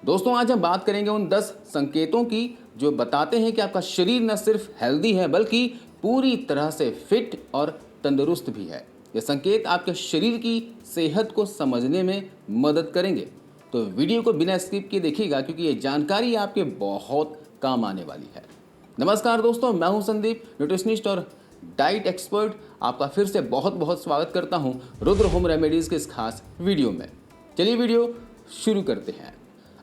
दोस्तों आज हम बात करेंगे उन 10 संकेतों की जो बताते हैं कि आपका शरीर न सिर्फ हेल्दी है बल्कि पूरी तरह से फिट और तंदुरुस्त भी है। ये संकेत आपके शरीर की सेहत को समझने में मदद करेंगे। तो वीडियो को बिना स्किप किए देखिएगा क्योंकि ये जानकारी आपके बहुत काम आने वाली है। नमस्कार दोस्तों, मैं हूं संदीप, न्यूट्रिशनिस्ट और डाइट एक्सपर्ट। आपका फिर से बहुत बहुत स्वागत करता हूं रुद्र होम रेमेडीज़ के इस खास वीडियो में। चलिए वीडियो शुरू करते हैं।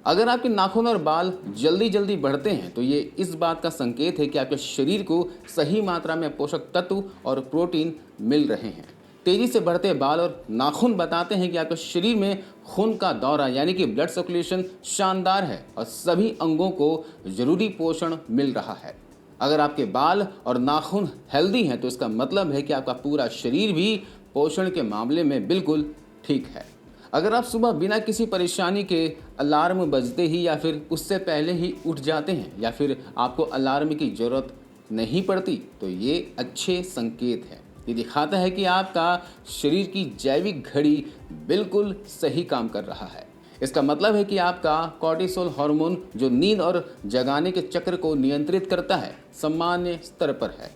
अगर आपके नाखून और बाल जल्दी जल्दी बढ़ते हैं तो ये इस बात का संकेत है कि आपके शरीर को सही मात्रा में पोषक तत्व और प्रोटीन मिल रहे हैं। तेजी से बढ़ते बाल और नाखून बताते हैं कि आपके शरीर में खून का दौरा यानी कि ब्लड सर्कुलेशन शानदार है और सभी अंगों को जरूरी पोषण मिल रहा है। अगर आपके बाल और नाखून हेल्दी हैं तो इसका मतलब है कि आपका पूरा शरीर भी पोषण के मामले में बिल्कुल ठीक है। अगर आप सुबह बिना किसी परेशानी के अलार्म बजते ही या फिर उससे पहले ही उठ जाते हैं या फिर आपको अलार्म की ज़रूरत नहीं पड़ती तो ये अच्छे संकेत हैं। ये दिखाता है कि आपका शरीर की जैविक घड़ी बिल्कुल सही काम कर रहा है। इसका मतलब है कि आपका कॉर्टिसोल हार्मोन जो नींद और जगाने के चक्र को नियंत्रित करता है सामान्य स्तर पर है।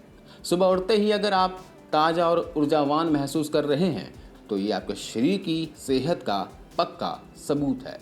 सुबह उठते ही अगर आप ताज़ा और ऊर्जावान महसूस कर रहे हैं तो ये आपके शरीर की सेहत का पक्का सबूत है।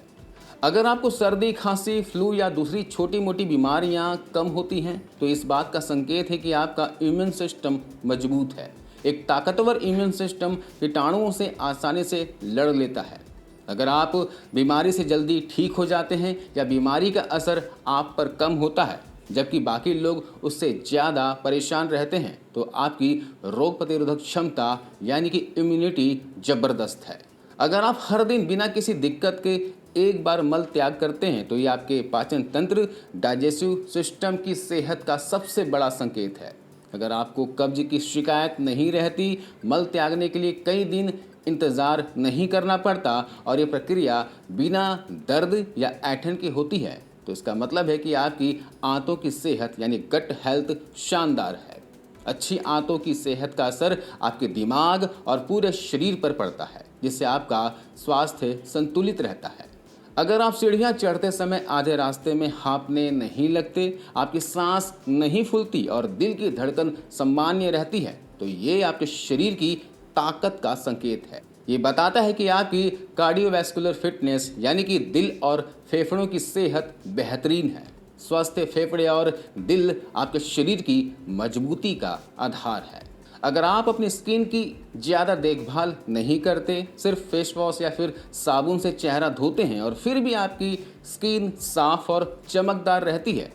अगर आपको सर्दी, खांसी, फ्लू या दूसरी छोटी मोटी बीमारियां कम होती हैं तो इस बात का संकेत है कि आपका इम्यून सिस्टम मजबूत है। एक ताकतवर इम्यून सिस्टम कीटाणुओं से आसानी से लड़ लेता है। अगर आप बीमारी से जल्दी ठीक हो जाते हैं या बीमारी का असर आप पर कम होता है जबकि बाकी लोग उससे ज़्यादा परेशान रहते हैं तो आपकी रोग प्रतिरोधक क्षमता यानी कि इम्यूनिटी ज़बरदस्त है। अगर आप हर दिन बिना किसी दिक्कत के एक बार मल त्याग करते हैं तो ये आपके पाचन तंत्र, डाइजेस्टिव सिस्टम की सेहत का सबसे बड़ा संकेत है। अगर आपको कब्ज की शिकायत नहीं रहती, मल त्यागने के लिए कई दिन इंतज़ार नहीं करना पड़ता और ये प्रक्रिया बिना दर्द या ऐंठन की होती है तो इसका मतलब है कि आपकी आंतों की सेहत यानी गट हेल्थ शानदार है। अच्छी आंतों की सेहत का असर आपके दिमाग और पूरे शरीर पर पड़ता है जिससे आपका स्वास्थ्य संतुलित रहता है। अगर आप सीढ़ियाँ चढ़ते समय आधे रास्ते में हाँफने नहीं लगते, आपकी सांस नहीं फूलती और दिल की धड़कन सामान्य रहती है तो ये आपके शरीर की ताकत का संकेत है। ये बताता है कि आपकी कार्डियोवैस्कुलर फिटनेस यानी कि दिल और फेफड़ों की सेहत बेहतरीन है। स्वस्थ फेफड़े और दिल आपके शरीर की मजबूती का आधार है। अगर आप अपनी स्किन की ज़्यादा देखभाल नहीं करते, सिर्फ फेस वॉश या फिर साबुन से चेहरा धोते हैं और फिर भी आपकी स्किन साफ और चमकदार रहती है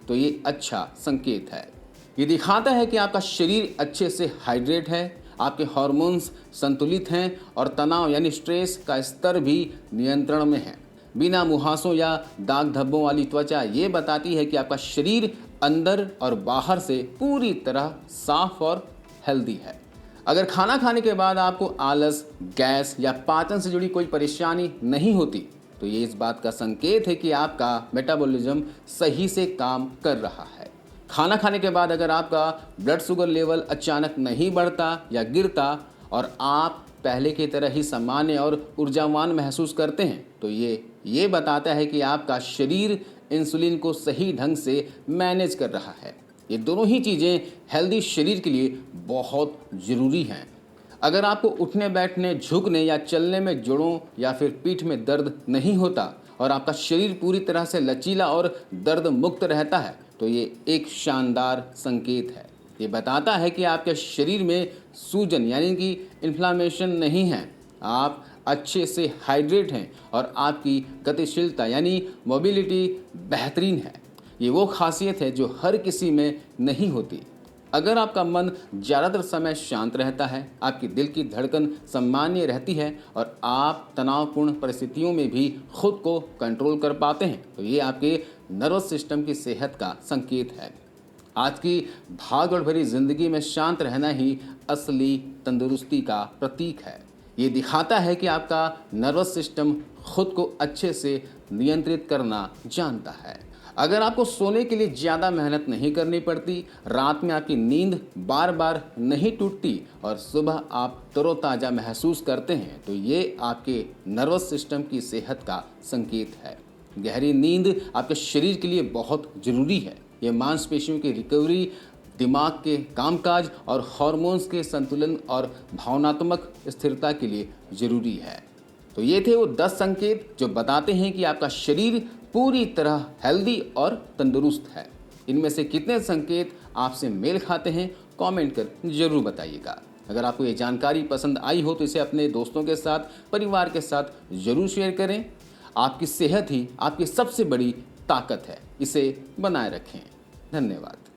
तो ये अच्छा संकेत है। ये दिखाता है कि आपका शरीर अच्छे से हाइड्रेट है, आपके हार्मोन्स संतुलित हैं और तनाव यानी स्ट्रेस का स्तर भी नियंत्रण में है। बिना मुहासों या दाग धब्बों वाली त्वचा ये बताती है कि आपका शरीर अंदर और बाहर से पूरी तरह साफ और हेल्दी है। अगर खाना खाने के बाद आपको आलस, गैस या पाचन से जुड़ी कोई परेशानी नहीं होती तो ये इस बात का संकेत है कि आपका मेटाबॉलिज्म सही से काम कर रहा है। खाना खाने के बाद अगर आपका ब्लड शुगर लेवल अचानक नहीं बढ़ता या गिरता और आप पहले की तरह ही सामान्य और ऊर्जावान महसूस करते हैं तो ये बताता है कि आपका शरीर इंसुलिन को सही ढंग से मैनेज कर रहा है। ये दोनों ही चीज़ें हेल्दी शरीर के लिए बहुत ज़रूरी हैं। अगर आपको उठने, बैठने, झुकने या चलने में जोड़ों या फिर पीठ में दर्द नहीं होता और आपका शरीर पूरी तरह से लचीला और दर्द मुक्त रहता है तो ये एक शानदार संकेत है। ये बताता है कि आपके शरीर में सूजन यानी कि इन्फ्लामेशन नहीं है, आप अच्छे से हाइड्रेट हैं और आपकी गतिशीलता यानी मोबिलिटी बेहतरीन है। ये वो खासियत है जो हर किसी में नहीं होती। अगर आपका मन ज़्यादातर समय शांत रहता है, आपकी दिल की धड़कन सामान्य रहती है और आप तनावपूर्ण परिस्थितियों में भी खुद को कंट्रोल कर पाते हैं तो ये आपके नर्वस सिस्टम की सेहत का संकेत है। आज की भागदौड़ भरी जिंदगी में शांत रहना ही असली तंदुरुस्ती का प्रतीक है। ये दिखाता है कि आपका नर्वस सिस्टम खुद को अच्छे से नियंत्रित करना जानता है। अगर आपको सोने के लिए ज़्यादा मेहनत नहीं करनी पड़ती, रात में आपकी नींद बार बार नहीं टूटती और सुबह आप तरोताज़ा महसूस करते हैं तो ये आपके नर्वस सिस्टम की सेहत का संकेत है। गहरी नींद आपके शरीर के लिए बहुत ज़रूरी है। ये मांसपेशियों की रिकवरी, दिमाग के कामकाज और हार्मोन्स के संतुलन और भावनात्मक स्थिरता के लिए ज़रूरी है। तो ये थे वो 10 संकेत जो बताते हैं कि आपका शरीर पूरी तरह हेल्दी और तंदुरुस्त है। इनमें से कितने संकेत आपसे मेल खाते हैं, कमेंट कर ज़रूर बताइएगा। अगर आपको ये जानकारी पसंद आई हो तो इसे अपने दोस्तों के साथ, परिवार के साथ ज़रूर शेयर करें। आपकी सेहत ही आपकी सबसे बड़ी ताकत है, इसे बनाए रखें। धन्यवाद।